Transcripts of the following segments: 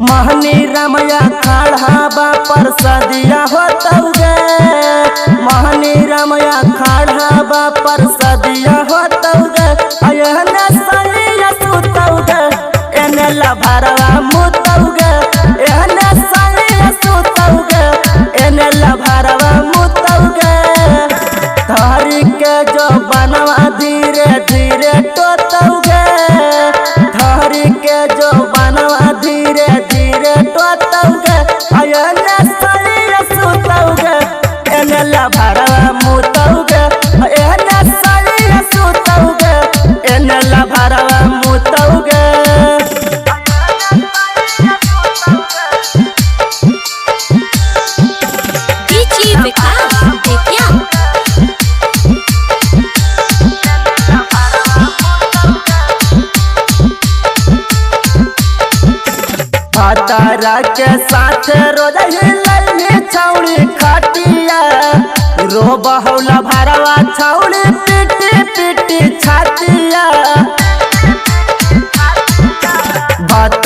महनी रमया खाड़ा बा परसदिया होतौगे। महनी रमया खाड़ा बा परसदिया होतौगे। अयहने सैया सुतौगे एने लभरवा मुतौगे। एहने सैया सुतौगे एने लभरवा मुतौगे। धारी के जो बनवा धीरे धीरे टोतौगे। धारी के जो बनवा धीरे धीरे टोतौगे। अयने सैया सुतौगे एने लभरवा मुतौगे। एहने सैया सुतौगे एने लभरवा मुतौगे। तारा के साथ रोज हिलैली छौड़ी खटिया। रो बहुला भरवा छौड़ी पीटी पीटी छातिया।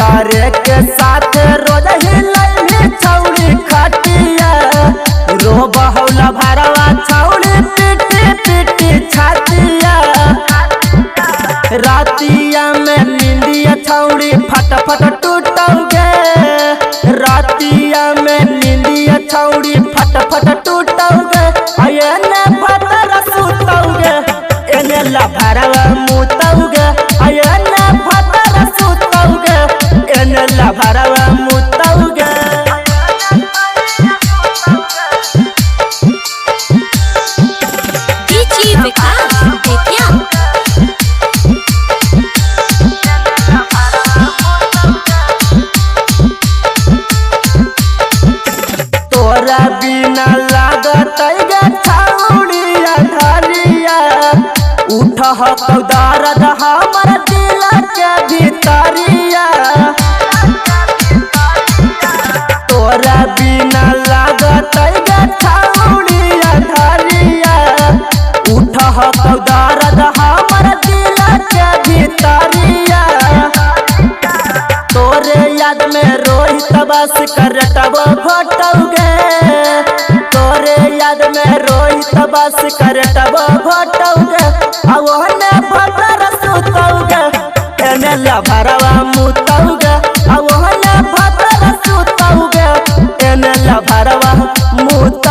तारे के साथ रोज हिलैली छौड़ी खटिया। रो बहुला भरवा छौड़ी पीटी पीटी छातिया। रातिया में नींदिया छौड़ी फट फट टूटौगे। रातिया में नींदिया छौड़ी फट फट टूटौगे। एने भतर सुतौगे एने लभरवा मुतौगे। एने भतर सुतौगे एने लभरवा मुतौगे। तोरा बिना लागत गे छौड़िया धरिया। उठह तो दर्द हमर दिल के भीतरिया। तोरा बिना लागत गे छौड़िया धरिया। उठह तो दर्द हमर दिल के भीतरिया। तोरे याद में रोहित बस करटब घोटौगे। तोरे याद में रोहित बस करटब घोटौगे। ओहने भतर सुतौगे एने लभरवा मुतौगे। ओहने भतर सुतौगे एने लभरवा मुत